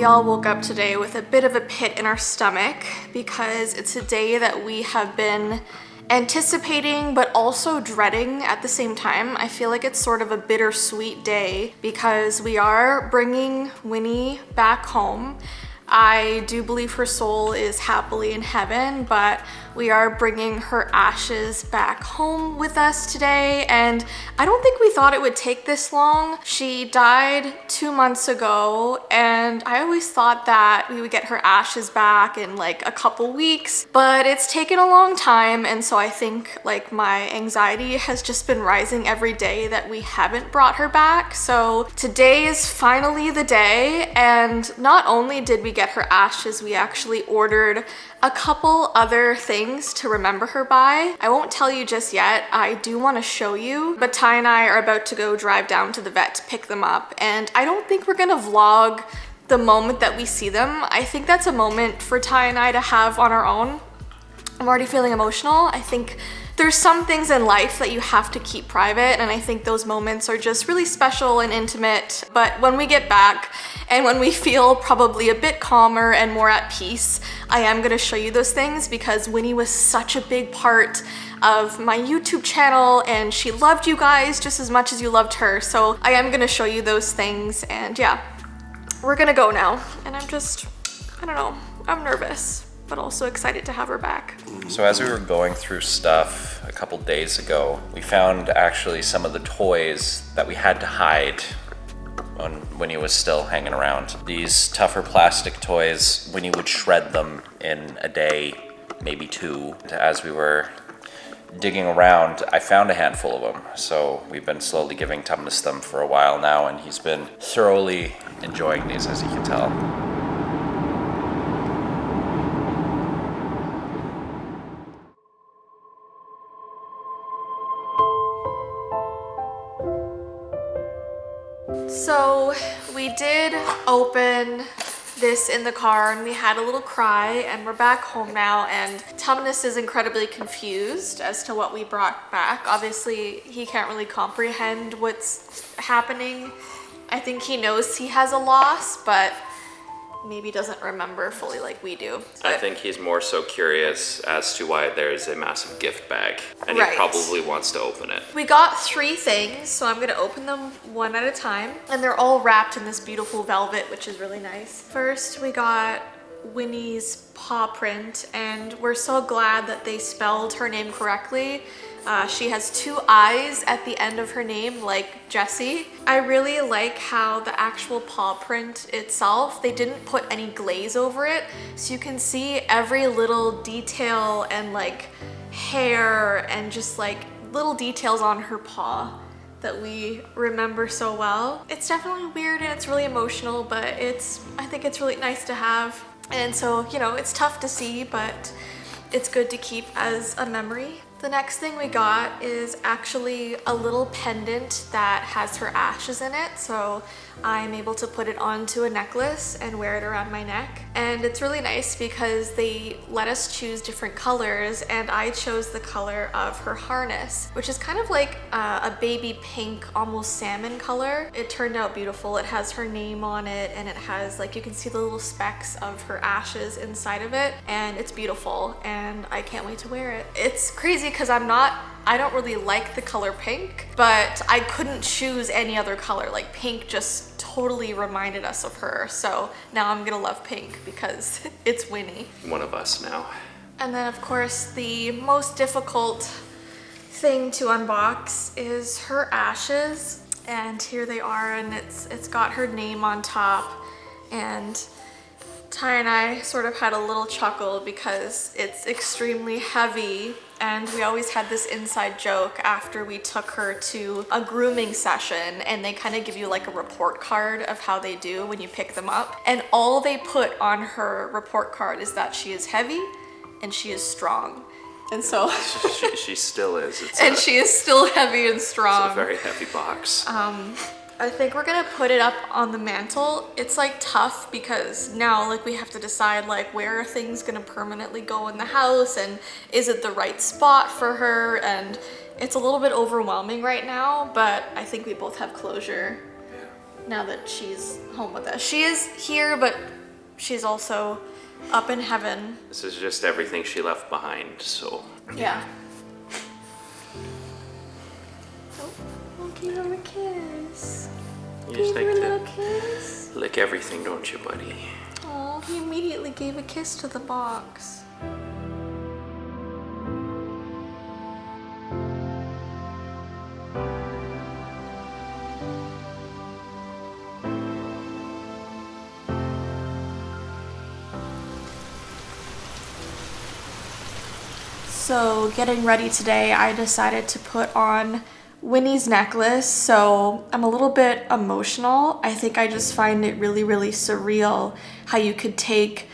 We all woke up today with a bit of a pit in our stomach because it's a day that we have been anticipating but also dreading at the same time. I feel like it's sort of a bittersweet day because we are bringing Winnii back home. I do believe her soul is happily in heaven, but we are bringing her ashes back home with us today, and I don't think we thought it would take this long. She died 2 months ago, and I always thought that we would get her ashes back in like a couple weeks, but it's taken a long time, and so I think like my anxiety has just been rising every day that we haven't brought her back. So today is finally the day, and not only did we get her ashes, we actually ordered a couple other things to remember her by. I won't tell you just yet. I do want to show you, but Ty and I are about to go drive down to the vet to pick them up, and I don't think we're gonna vlog the moment that we see them. I think that's a moment for Ty and I to have on our own. I'm already feeling emotional. I think there's some things in life that you have to keep private, and I think those moments are just really special and intimate. But when we get back and when we feel probably a bit calmer and more at peace, I am gonna show you those things because Winnii was such a big part of my YouTube channel and she loved you guys just as much as you loved her. So I am gonna show you those things, and yeah, we're gonna go now. And I don't know, I'm nervous, but also excited to have her back. So as we were going through stuff a couple days ago, we found actually some of the toys that we had to hide when Winnii was still hanging around. These tougher plastic toys, Winnii would shred them in a day, maybe two. As we were digging around, I found a handful of them. So we've been slowly giving Tumnus them for a while now, and he's been thoroughly enjoying these, as you can tell. So we did open this in the car and we had a little cry, and we're back home now, and Tumnus is incredibly confused as to what we brought back. Obviously, he can't really comprehend what's happening. I think he knows he has a loss, but maybe doesn't remember fully like we do. I think he's more so curious as to why there's a massive gift bag, and Right. he probably wants to open it. We got 3 things, so I'm gonna open them one at a time, and they're all wrapped in this beautiful velvet, which is really nice. First, we got Winnie's paw print, and we're so glad that they spelled her name correctly. She has 2 eyes at the end of her name, like Jessie. I really like how the actual paw print itself, they didn't put any glaze over it, so you can see every little detail and like hair and just like little details on her paw that we remember so well. It's definitely weird and it's really emotional, but I think it's really nice to have. And so, you know, it's tough to see, but it's good to keep as a memory. The next thing we got is actually a little pendant that has her ashes in it, so I'm able to put it onto a necklace and wear it around my neck. And it's really nice because they let us choose different colors, and I chose the color of her harness, which is kind of like a baby pink, almost salmon color. It turned out beautiful. It has her name on it, and it has like, you can see the little specks of her ashes inside of it, and it's beautiful, and I can't wait to wear it. It's crazy because I don't really like the color pink, but I couldn't choose any other color. Like pink just totally reminded us of her. So now I'm gonna love pink because it's Winnii. One of us now. And then of course the most difficult thing to unbox is her ashes. And here they are, and it's got her name on top. And Ty and I sort of had a little chuckle because it's extremely heavy, and we always had this inside joke after we took her to a grooming session, and they kind of give you like a report card of how they do when you pick them up, and all they put on her report card is that she is heavy and she is strong. And so she still is. She is still heavy and strong. It's a very heavy box. I think we're gonna put it up on the mantle. It's like tough because now like we have to decide like where are things gonna permanently go in the house, and is it the right spot for her, and it's a little bit overwhelming right now, but I think we both have closure. now that she's home with us. She is here, but she's also up in heaven. This is just everything she left behind, so. Yeah. Oh, I'll give him a kiss. You just Give like her a little to kiss. lick everything, don't you, buddy? Oh, he immediately gave a kiss to the box. So getting ready today, I decided to put on Winnie's necklace, so I'm a little bit emotional. I think I just find it really, really surreal how you could take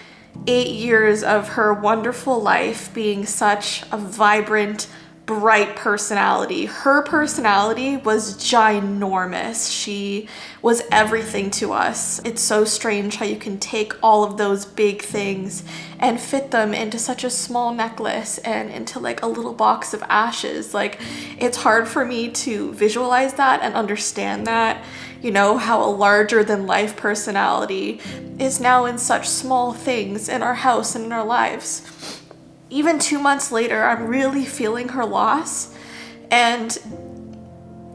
8 years of her wonderful life being such a vibrant, bright personality. Her personality was ginormous. She was everything to us. It's so strange how you can take all of those big things and fit them into such a small necklace and into like a little box of ashes. Like, it's hard for me to visualize that and understand that, you know, how a larger than life personality is now in such small things in our house and in our lives. Even 2 months later, I'm really feeling her loss. And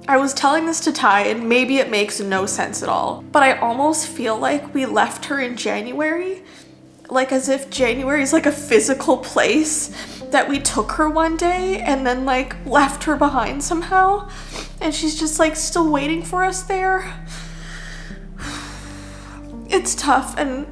I was telling this to Ty, and maybe it makes no sense at all, but I almost feel like we left her in January. Like as if January is like a physical place that we took her one day and then like left her behind somehow. And she's just like still waiting for us there. It's tough, and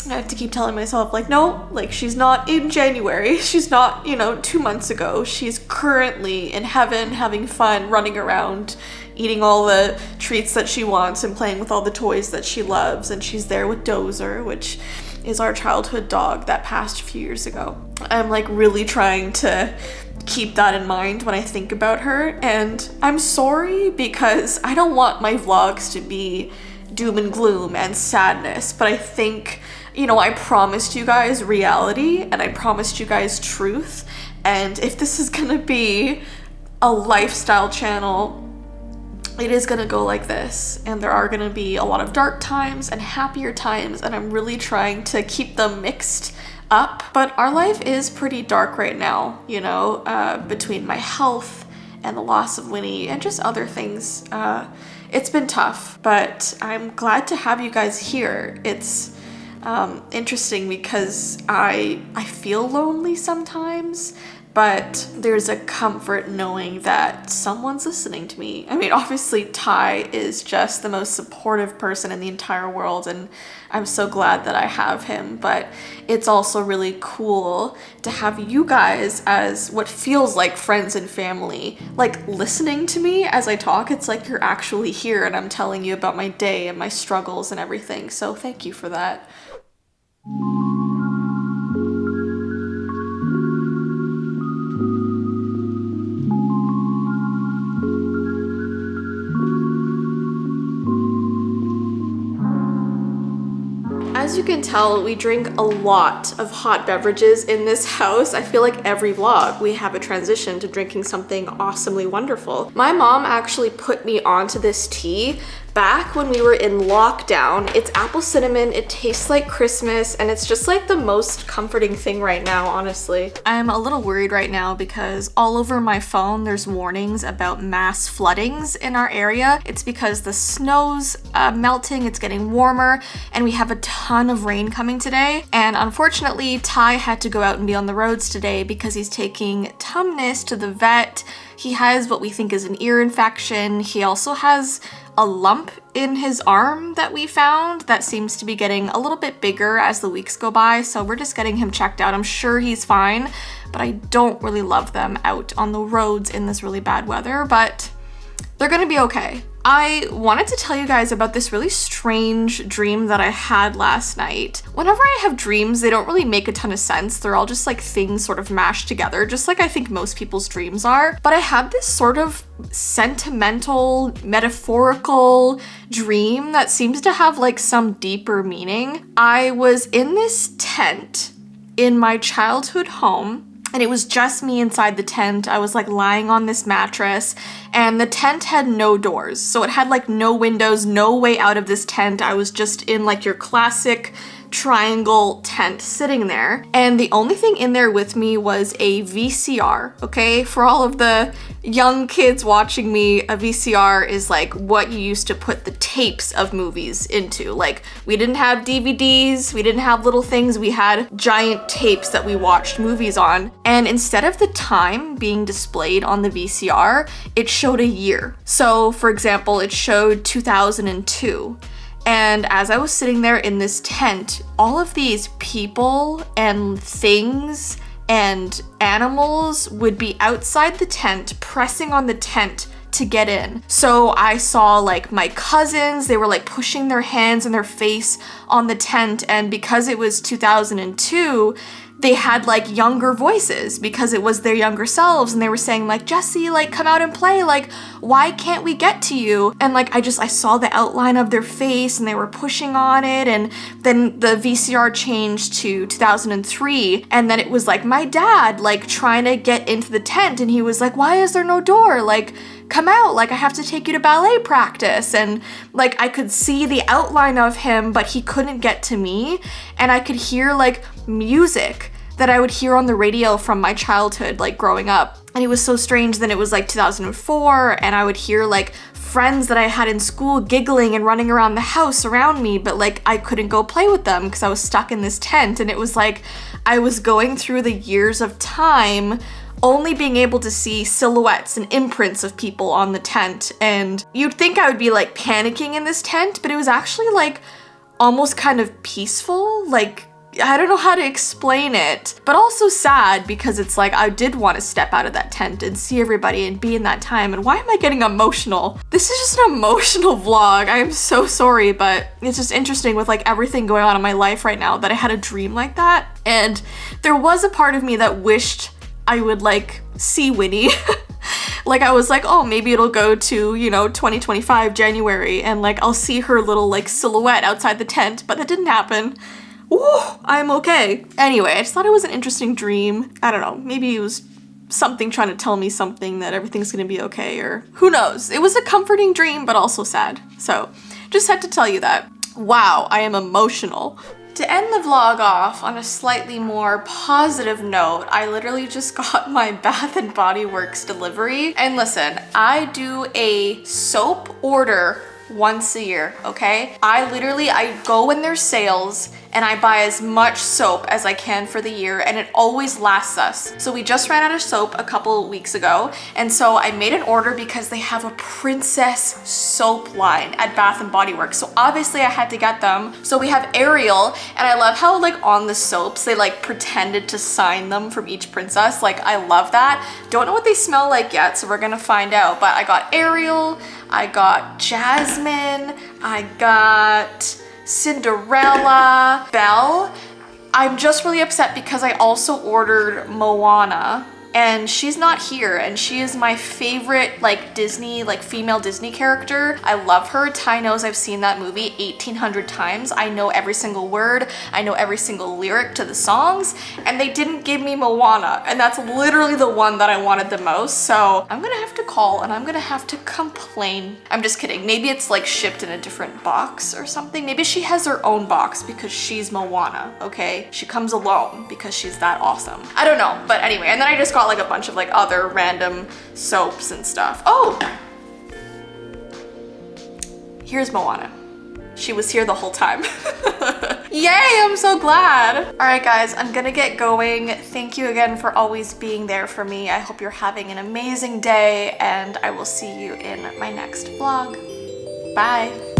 I have to keep telling myself, like, no, like, she's not in January. She's not, 2 months ago. She's currently in heaven, having fun, running around, eating all the treats that she wants and playing with all the toys that she loves. And she's there with Dozer, which is our childhood dog that passed a few years ago. I'm, like, really trying to keep that in mind when I think about her. And I'm sorry because I don't want my vlogs to be doom and gloom and sadness, but I think, I promised you guys reality and I promised you guys truth. And if this is gonna be a lifestyle channel, it is gonna go like this. And there are gonna be a lot of dark times and happier times, and I'm really trying to keep them mixed up. But our life is pretty dark right now, between my health and the loss of Winnii and just other things. It's been tough, but I'm glad to have you guys here. It's interesting because I feel lonely sometimes, but there's a comfort knowing that someone's listening to me. I mean, obviously Ty is just the most supportive person in the entire world, and I'm so glad that I have him, but it's also really cool to have you guys as what feels like friends and family, like listening to me as I talk. It's like you're actually here and I'm telling you about my day and my struggles and everything, so thank you for that. As you can tell, we drink a lot of hot beverages in this house. I feel like every vlog we have a transition to drinking something awesomely wonderful. My mom actually put me onto this tea back when we were in lockdown. It's apple cinnamon, it tastes like Christmas, and it's just like the most comforting thing right now, honestly. I'm a little worried right now because all over my phone there's warnings about mass floodings in our area. It's because the snow's melting, it's getting warmer, and we have a ton of rain coming today. And unfortunately, Ty had to go out and be on the roads today because he's taking Tumnus to the vet. He has what we think is an ear infection. He also has a lump in his arm that we found that seems to be getting a little bit bigger as the weeks go by, so we're just getting him checked out. I'm sure he's fine, but I don't really love them out on the roads in this really bad weather, but they're gonna be okay. I wanted to tell you guys about this really strange dream that I had last night. Whenever I have dreams, they don't really make a ton of sense. They're all just like things sort of mashed together, just like I think most people's dreams are. But I had this sort of sentimental, metaphorical dream that seems to have like some deeper meaning. I was in this tent in my childhood home, and it was just me inside the tent. I was like lying on this mattress, and the tent had no doors. So it had like no windows, no way out of this tent. I was just in like your classic triangle tent sitting there. And the only thing in there with me was a VCR, okay? For all of the young kids watching me, a VCR is like what you used to put the tapes of movies into. Like, we didn't have DVDs, we didn't have little things, we had giant tapes that we watched movies on. And instead of the time being displayed on the VCR, it showed a year. So for example, it showed 2002. And as I was sitting there in this tent, all of these people and things and animals would be outside the tent, pressing on the tent to get in. So I saw like my cousins, they were like pushing their hands and their face on the tent, and because it was 2002, they had like younger voices because it was their younger selves, and they were saying like, Jessie, like come out and play, like why can't we get to you? And like I saw the outline of their face and they were pushing on it, and then the VCR changed to 2003, and then it was like my dad like trying to get into the tent, and he was like, why is there no door? Like come out, like I have to take you to ballet practice. And like I could see the outline of him, but he couldn't get to me, and I could hear like music that I would hear on the radio from my childhood, like growing up. And it was so strange. Then it was like 2004, and I would hear like friends that I had in school giggling and running around the house around me, but like I couldn't go play with them because I was stuck in this tent. And it was like I was going through the years of time only being able to see silhouettes and imprints of people on the tent. And you'd think I would be like panicking in this tent, but it was actually like almost kind of peaceful. Like, I don't know how to explain it, but also sad because it's like I did want to step out of that tent and see everybody and be in that time. And why am I getting emotional? This is just an emotional vlog. I am so sorry, but it's just interesting with like everything going on in my life right now that I had a dream like that. And there was a part of me that wished I would like see Winnii. Like I was like, oh, maybe it'll go to, 2025 January, and like I'll see her little like silhouette outside the tent, but that didn't happen. Ooh, I'm okay. Anyway, I just thought it was an interesting dream. I don't know, maybe it was something trying to tell me something that everything's gonna be okay, or who knows. It was a comforting dream, but also sad. So just had to tell you that. Wow, I am emotional. To end the vlog off on a slightly more positive note, I literally just got my Bath & Body Works delivery. And listen, I do a soap order once a year, okay? I go when there's sales and I buy as much soap as I can for the year, and it always lasts us. So we just ran out of soap a couple weeks ago, and so I made an order because they have a princess soap line at Bath & Body Works. So obviously I had to get them. So we have Ariel, and I love how like on the soaps, they like pretended to sign them from each princess. Like I love that. Don't know what they smell like yet, so we're gonna find out. But I got Ariel, I got Jasmine, I got Cinderella, Belle. I'm just really upset because I also ordered Moana, and she's not here, and she is my favorite like Disney, like female Disney character. I love her. Ty knows I've seen that movie 1,800 times. I know every single word. I know every single lyric to the songs, and they didn't give me Moana, and that's literally the one that I wanted the most. So I'm gonna have to call and I'm gonna have to complain. I'm just kidding. Maybe it's like shipped in a different box or something. Maybe she has her own box because she's Moana, okay? She comes alone because she's that awesome. I don't know, but anyway, and then I just got like a bunch of like other random soaps and stuff. Oh, here's Moana. She was here the whole time. Yay, I'm so glad. All right guys, I'm gonna get going. Thank you again for always being there for me. I hope you're having an amazing day, and I will see you in my next vlog. Bye.